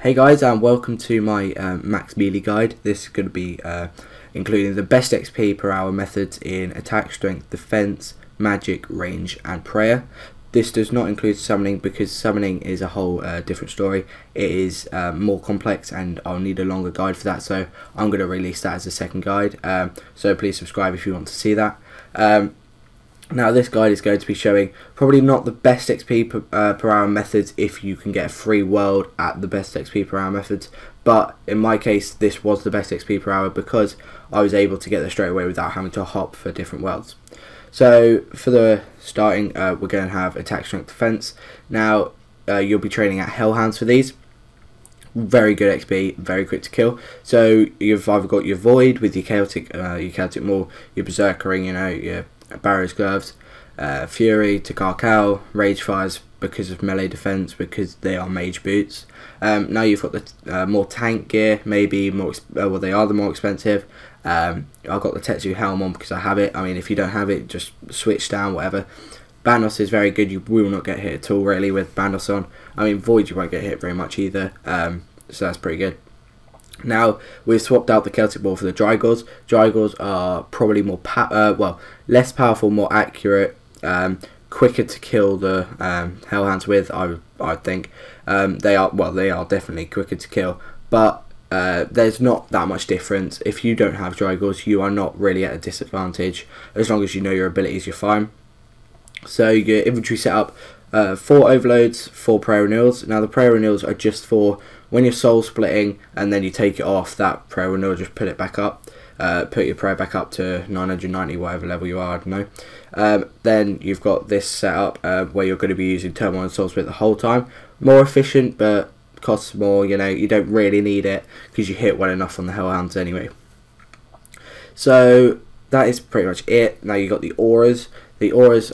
Hey guys, and welcome to my max melee guide. This is going to be including the best XP per hour methods in attack, strength, defense, magic, range and prayer. This does not include summoning because summoning is a whole different story. It is more complex and I'll need a longer guide for that, so I'm going to release that as a second guide. So please subscribe if you want to see that. Now this guide is going to be showing probably not the best XP per hour methods if you can get a free world at the best XP per hour methods, but in my case this was the best XP per hour because I was able to get there straight away without having to hop for different worlds. So for the starting, we're going to have attack, strength, defense. Now you'll be training at Hellhounds for these. Very good XP, very quick to kill. So you've either got your Void with your Chaotic Maul, your Berserkering, you know, your Barrow's Gloves, Fury to Carcal, Rage Fires because of melee defense, because they are mage boots. Now you've got the more tank gear, maybe more, well they are the more expensive. I've got the Tetsu helm on because I have it. I mean, if you don't have it, just switch down, whatever. Bandos is very good. You will not get hit at all really with Bandos on. I mean, Void you won't get hit very much either, so that's pretty good. Now we've swapped out the Celtic Maul for the Drygors. Drygors are probably more less powerful, more accurate, quicker to kill the Hellhounds with. I think they are definitely quicker to kill, but there's not that much difference. If you don't have Drygors, you are not really at a disadvantage. As long as you know your abilities, you're fine. So your inventory setup: 4 overloads, 4 prayer renewals. Now the prayer renewals are just for when you're soul splitting and then you take it off, that prayer renewal, just put it back up, put your prayer back up to 990, whatever level you are, I don't know. Then you've got this setup where you're going to be using turmoil and soul split the whole time. More efficient, but costs more. You know, you don't really need it because you hit well enough on the Hellhounds anyway. So that is pretty much it. Now you got the auras. The auras,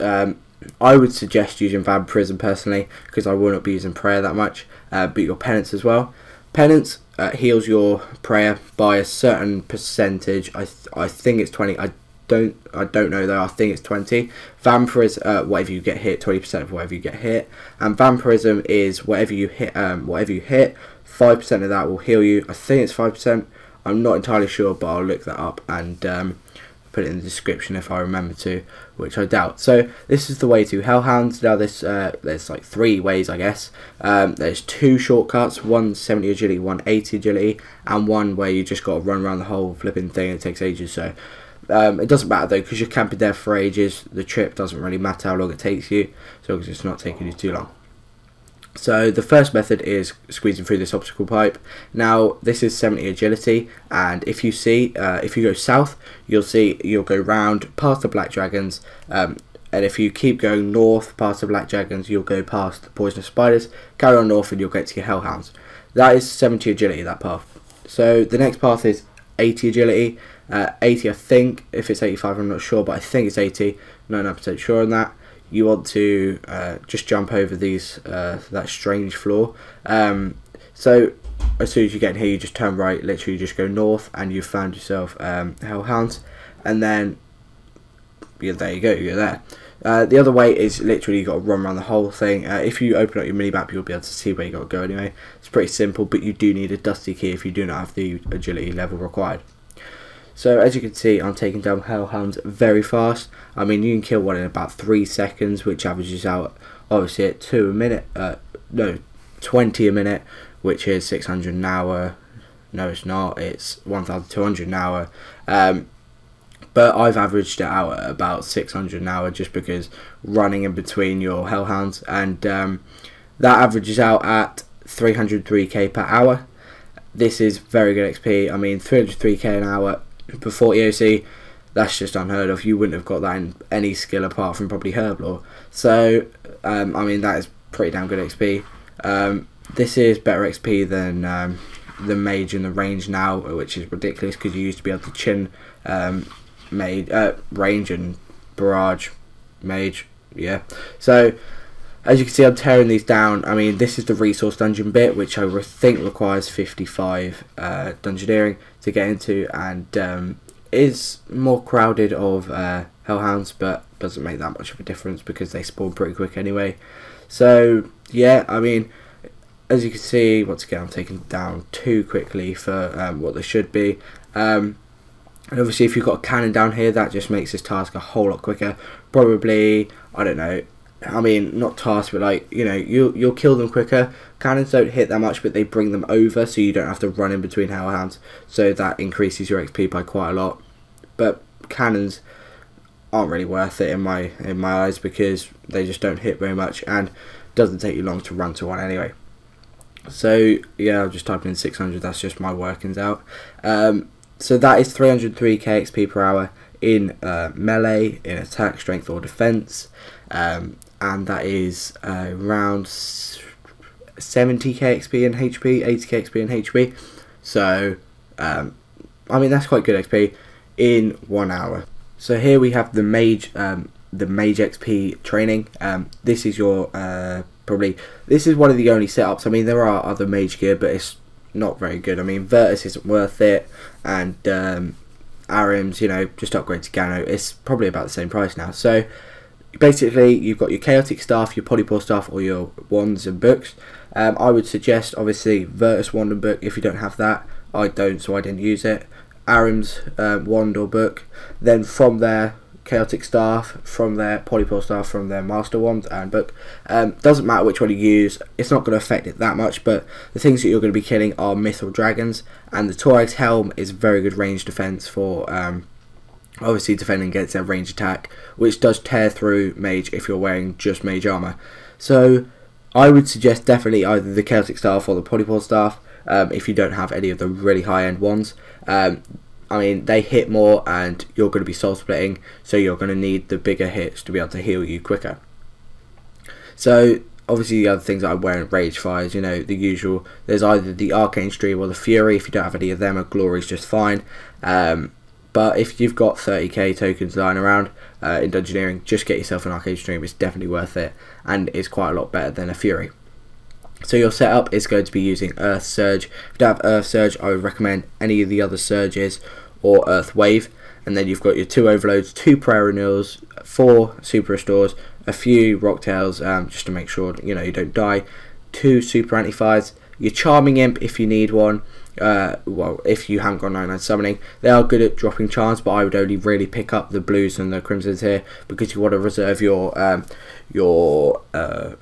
I would suggest using Vampirism personally because I will not be using prayer that much, but your penance as well. Penance heals your prayer by a certain percentage. I think it's 20. I don't know though. I think it's 20. Vampirism, whatever you get hit, 20% of whatever you get hit, and Vampirism is whatever you hit. 5% of that will heal you. I think it's 5%. I'm not entirely sure, but I'll look that up and put it in the description if I remember to, which I doubt. So this is the way to Hellhounds. Now there's like 3 ways, I guess. There's 2 shortcuts, one 70 agility, one 80 agility, and one where you just got to run around the whole flipping thing and it takes ages. So it doesn't matter though, because you're camping there for ages. The trip doesn't really matter how long it takes you, so long as it's not taking you too long. So the first method is squeezing through this obstacle pipe. Now this is 70 agility, and if you see, if you go south, you'll go round past the black dragons, and if you keep going north past the black dragons, you'll go past the poisonous spiders, carry on north and you'll get to your Hellhounds. That is 70 agility, that path. So the next path is 80 agility. 80 I think, if it's 85 I'm not sure, but I think it's 80, 99% sure on that. You want to just jump over these that strange floor. So as soon as you get in here, you just turn right, literally just go north, and you've found yourself Hellhounds, and then there you go, you're there. The other way is literally you got to run around the whole thing. If you open up your mini map, you'll be able to see where you got to go anyway. It's pretty simple, but you do need a dusty key if you do not have the agility level required. So as you can see, I'm taking down Hellhounds very fast. I mean, you can kill one in about 3 seconds, which averages out obviously at 20 a minute, which is 600 an hour. No, it's not. It's 1,200 an hour. But I've averaged it out at about 600 an hour just because running in between your Hellhounds, and that averages out at 303k per hour. This is very good XP. I mean, 303k an hour before EOC, that's just unheard of. You wouldn't have got that in any skill apart from probably Herblore. So I mean, that is pretty damn good XP. This is better XP than the mage and the range now, which is ridiculous because you used to be able to chin range and barrage mage. Yeah, so as you can see, I'm tearing these down. I mean, this is the resource dungeon bit, which I think requires 55 dungeoneering to get into, and is more crowded of Hellhounds, but doesn't make that much of a difference because they spawn pretty quick anyway. So yeah, I mean, as you can see, once again I'm taking down too quickly for what they should be. And obviously if you've got a cannon down here, that just makes this task a whole lot quicker. Probably, I don't know, I mean, not task, but like, you know, you'll kill them quicker. Cannons don't hit that much, but they bring them over, so you don't have to run in between Hellhounds, so that increases your XP by quite a lot. But cannons aren't really worth it in my eyes, because they just don't hit very much, and doesn't take you long to run to one anyway. So yeah, I'll just type in 600, that's just my workings out. So that is 303k XP per hour in melee, in attack, strength or defense, and that is around 70k XP in HP, 80k XP in HP. So I mean, that's quite good XP in 1 hour. So here we have the mage XP training. This is your this is one of the only setups. I mean, there are other mage gear, but it's not very good. I mean, Virtus isn't worth it, and Arims, you know, just upgrade to Gano. It's probably about the same price now. So basically, you've got your chaotic staff, your polypore staff, or your wands and books. I would suggest, obviously, Virtus wand and book if you don't have that. I don't, so I didn't use it. Arim's wand or book. Then from there, chaotic staff, from there polypore staff, from there master wand and book. Doesn't matter which one you use, it's not going to affect it that much, but the things that you're going to be killing are myth or dragons, and the Torag's helm is very good range defense for obviously defending against their range attack, which does tear through mage if you're wearing just mage armor. So I would suggest definitely either the chaotic staff or the polypore staff if you don't have any of the really high end ones. I mean, they hit more, and you're going to be soul splitting, so you're going to need the bigger hits to be able to heal you quicker. So obviously the other things that I'm wearing, rage fires, you know, the usual. There's either the arcane stream or the fury. If you don't have any of them, a glory's just fine. But if you've got 30k tokens lying around in dungeoneering, just get yourself an arcane stream. It's definitely worth it, and it's quite a lot better than a fury. So your setup is going to be using Earth Surge. If you don't have Earth Surge, I would recommend any of the other surges or Earth Wave. And then you've got your 2 overloads, 2 prayer renewals, 4 super restores, a few rocktails just to make sure, you know, you don't die, 2 super anti-fires, your charming imp if you need one. Well, if you haven't got 99 summoning, they are good at dropping charms, but I would only really pick up the blues and the crimsons here, because you want to reserve your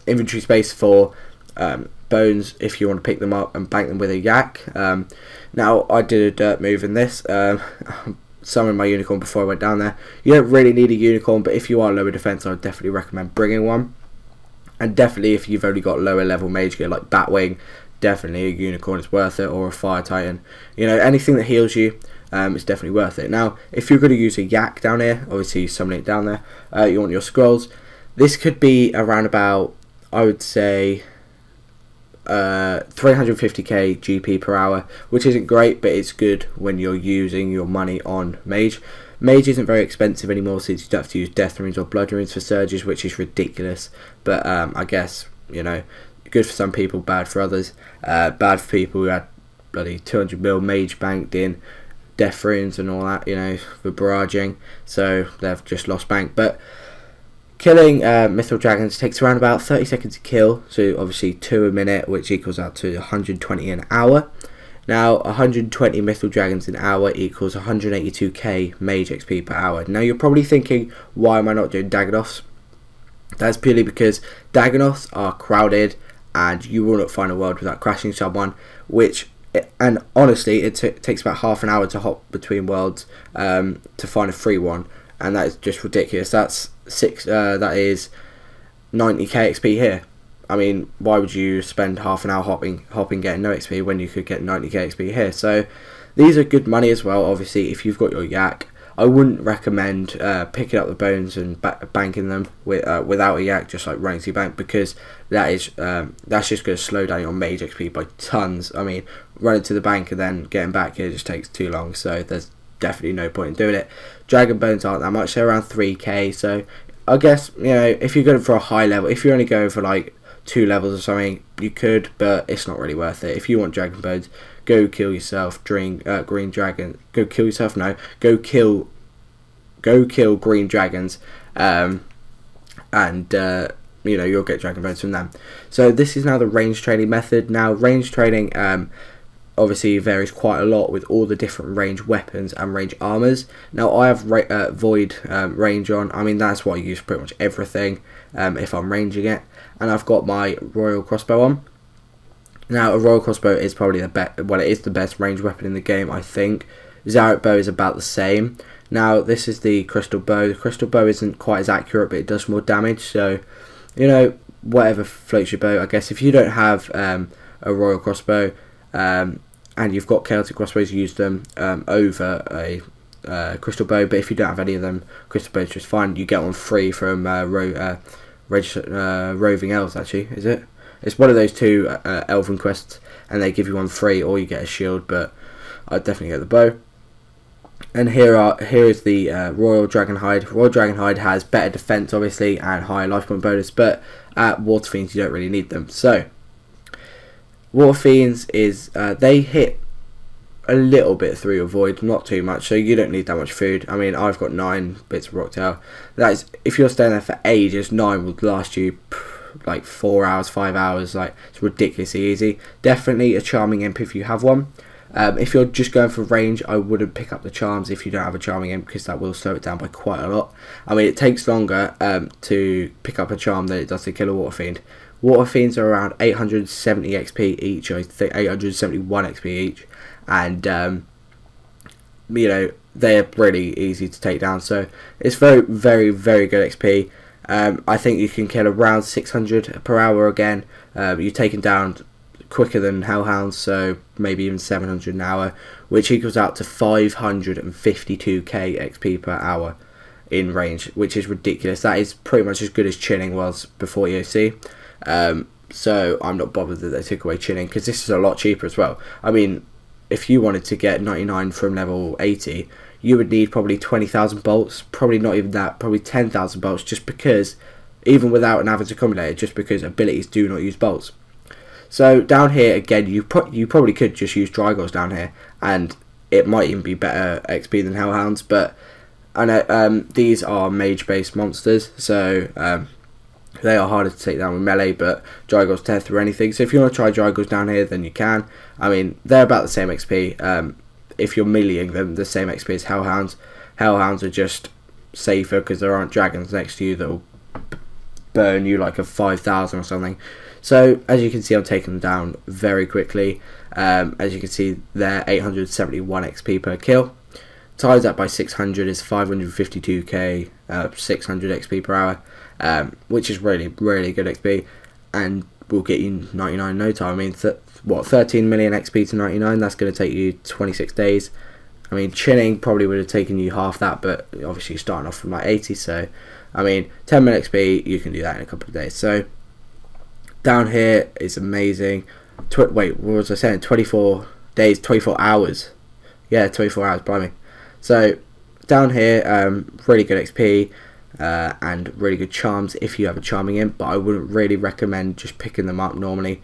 inventory space for bones if you want to pick them up and bank them with a yak. Now I did a dirt move in this, summoned my unicorn before I went down there. You don't really need a unicorn, but if you are lower defense, I would definitely recommend bringing one. And definitely if you've only got lower level mage gear like Batwing, definitely a unicorn is worth it, or a fire titan. You know, anything that heals you is definitely worth it. Now if you're going to use a yak down here, obviously summon it down there, you want your scrolls. This could be around about, I would say, 350k GP per hour, which isn't great, but it's good when you're using your money on mage. Mage isn't very expensive anymore, since you don't have to use death runes or blood runes for surges, which is ridiculous. But I guess, you know, good for some people, bad for others. Bad for people who had bloody 200 mil mage banked in death runes and all that, you know, for barraging, so they've just lost bank. But killing mythical dragons takes around about 30 seconds to kill, so obviously 2 a minute, which equals out to 120 an hour. Now 120 mythical dragons an hour equals 182k mage XP per hour. Now you're probably thinking, why am I not doing Dagonoths? That's purely because Dagonoths are crowded, and you will not find a world without crashing someone, and honestly it takes about half an hour to hop between worlds to find a free one, and that is just ridiculous. That's that is 90k XP here. I mean, why would you spend half an hour hopping getting no XP when you could get 90k XP here? So these are good money as well. Obviously if you've got your yak, I wouldn't recommend picking up the bones and banking them without a yak, just like running to your bank, because that's just going to slow down your mage XP by tons. I mean, running to the bank and then getting back here just takes too long, so there's definitely no point in doing it. Dragon bones aren't that much, they're around 3k, so I guess, you know, if you're going for a high level, if you're only going for like 2 levels or something, you could, but it's not really worth it. If you want dragon bones, go kill yourself green dragon. Go kill yourself, no, go kill green dragons, and you know, you'll get dragon bones from them. So this is now the range training method. Now range training obviously varies quite a lot with all the different range weapons and range armors. Now I have void range on. I mean, that's what I use for pretty much everything if I'm ranging it, and I've got my royal crossbow on. Now a royal crossbow is probably the best, well, it is the best range weapon in the game, I think. Zarek bow is about the same. Now this is the crystal bow. The crystal bow isn't quite as accurate, but it does more damage, so you know, whatever floats your boat. I guess if you don't have a royal crossbow and you've got chaotic crossbows, use them over a crystal bow. But if you don't have any of them, crystal bows just fine. You get one free from roving elves, actually, is it? It's one of those two elven quests, and they give you one free, or you get a shield, but I'd definitely get the bow. And here is the Royal Dragonhide. Royal Dragonhide has better defense, obviously, and higher life point bonus, but at Water Fiends you don't really need them. So Water Fiends is they hit a little bit through your void, not too much, so you don't need that much food. I mean, I've got 9 bits of rocktail. That is, if you're staying there for ages, 9 will last you like 4 hours, 5 hours. Like, it's ridiculously easy. Definitely a charming imp if you have one. If you're just going for range, I wouldn't pick up the charms if you don't have a charming imp, because that will slow it down by quite a lot. I mean, it takes longer to pick up a charm than it does to kill a water fiend. Water fiends are around 870 XP each, I think 871 XP each, and you know, they're really easy to take down. So it's very good XP. I think you can kill around 600 per hour again. You're taken down quicker than Hellhounds, so maybe even 700 an hour, which equals out to 552k XP per hour in range, which is ridiculous. That is pretty much as good as chinning was before EOC. So I'm not bothered that they took away chinning, because this is a lot cheaper as well. I mean, if you wanted to get 99 from level 80, you would need probably 20,000 bolts, probably not even that, probably 10,000 bolts, just because, even without an average accumulator, just because abilities do not use bolts. So down here again, you probably could just use Drygors down here, and it might even be better XP than Hellhounds. But I know these are mage-based monsters, so they are harder to take down with melee. But Drygors tear through anything. So if you want to try Drygors down here, then you can. I mean, they're about the same XP. If you're meleeing them, the same XP as Hellhounds. Hellhounds are just safer because there aren't dragons next to you that will burn you like a 5,000 or something. So as you can see, I'm taking them down very quickly. As you can see, they're 871 XP per kill. Times that by 600 is 552k, 600 XP per hour, which is really good XP, and will get you 99 in no time. I mean, what, 13 million XP to 99? That's going to take you 26 days. I mean, chinning probably would have taken you half that, but obviously you're starting off from like 80. So, I mean, 10 million XP, you can do that in a couple of days. So down here is amazing. Wait, what was I saying? 24 days, 24 hours. Yeah, 24 hours, blimey. So down here, really good XP and really good charms if you have a charming imp, but I wouldn't really recommend just picking them up normally,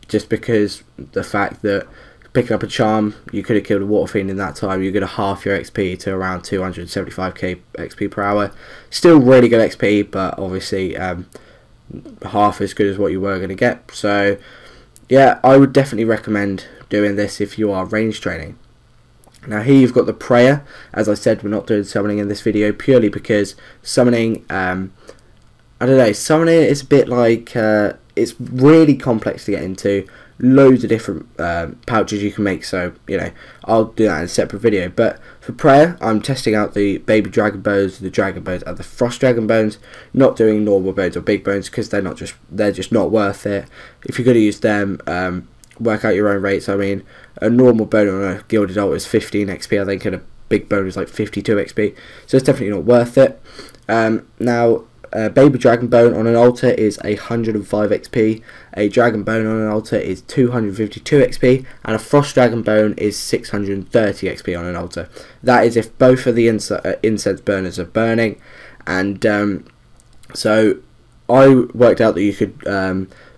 just because the fact that picking up a charm, you could have killed a water fiend in that time. You're going to half your XP to around 275k XP per hour. Still really good XP, but obviously half as good as what you were going to get. So yeah, I would definitely recommend doing this if you are range training. Now here you've got the prayer. As I said, we're not doing summoning in this video purely because summoning, I don't know, summoning is a bit like, it's really complex to get into. Loads of different pouches you can make, so you know, I'll do that in a separate video. But for prayer, I'm testing out the baby dragon bones, the dragon bones, and the frost dragon bones. Not doing normal bones or big bones because they're just not worth it. If you're going to use them, work out your own rates. I mean, a normal bone on a gilded altar is 15 XP, I think, and a big bone is like 52 XP. So it's definitely not worth it. Now, baby dragon bone on an altar is 105 XP, a dragon bone on an altar is 252 XP, and a frost dragon bone is 630 XP on an altar. That is if both of the incense burners are burning. And so I worked out that you could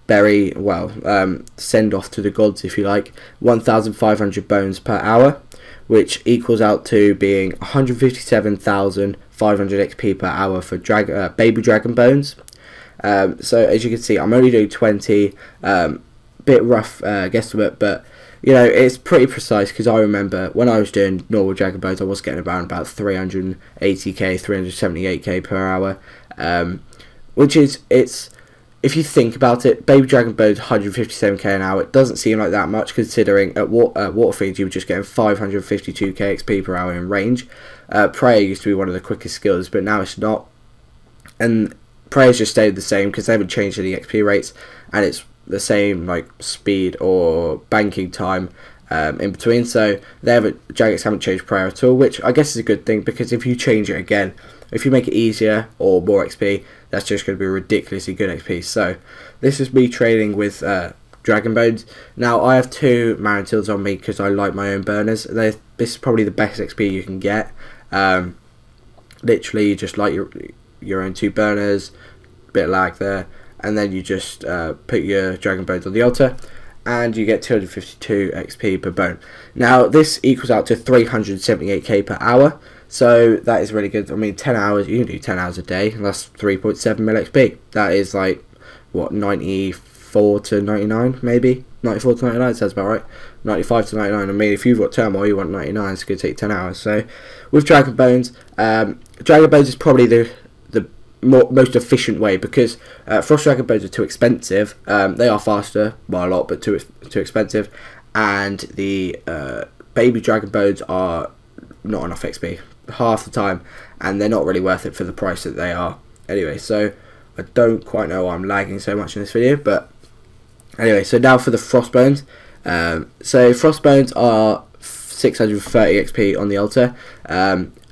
bury, well, send off to the gods, if you like, 1,500 bones per hour, which equals out to being 157,500 XP per hour for baby dragon bones, So as you can see, I'm only doing 20. Bit rough guesstimate, but you know, it's pretty precise, because I remember when I was doing normal dragon bones, I was getting around about 380k, 378k per hour, which is, it's, if you think about it, baby dragon bones 157k an hour. It doesn't seem like that much, considering at Waterfield you were just getting 552k XP per hour in range. Prayer used to be one of the quickest skills, but now it's not, and Prayer's just stayed the same because they haven't changed any XP rates, and it's the same like speed or banking time in between. So Jagex haven't changed Prayer at all, which I guess is a good thing, because if you change it again, if you make it easier or more XP, that's just going to be ridiculously good XP. So this is me trading with Dragon Bones. Now I have 2 Marintills on me because I like my own burners. This is probably the best XP you can get. Literally, you just light your own 2 burners, bit of lag there, and then you just put your Dragon Bones on the altar, and you get 252 XP per bone. Now this equals out to 378k per hour, so that is really good. I mean, 10 hours, you can do 10 hours a day, and that's 3.7 mil XP. That is like, what, 94 to 99 maybe? 94 to 99 sounds about right. 95 to 99. I mean, if you've got Turmoil, you want 99, it's going to take 10 hours. So with Dragon Bones is probably the most efficient way, because Frost Dragon Bones are too expensive. They are faster by a lot, but too expensive, and the baby Dragon Bones are not enough XP half the time, and they're not really worth it for the price that they are. Anyway, so I don't quite know why I'm lagging so much in this video, but anyway, so now for the Frostbones. So Frostbones are 630 XP on the altar,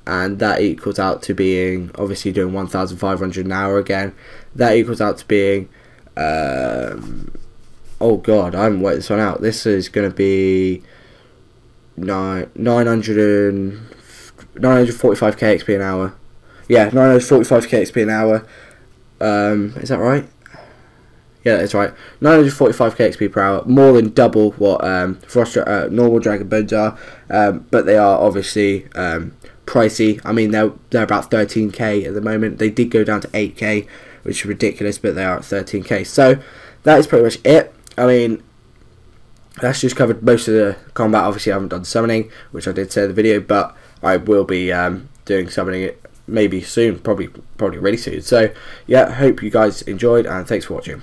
and that equals out to being, obviously doing 1,500 an hour again, that equals out to being, oh god, I haven't worked this one out. This is going to be 945k XP an hour. Yeah, 945k XP an hour. Is that right? Yeah, that's right. 945k XP per hour, more than double what normal Dragon Bones are, but they are obviously pricey. I mean, they're about 13k at the moment. They did go down to 8k, which is ridiculous, but they are at 13k. So that is pretty much it. I mean, that's just covered most of the combat. Obviously, I haven't done summoning, which I did say in the video, but I will be doing summoning maybe soon, probably really soon. So yeah, hope you guys enjoyed, and thanks for watching.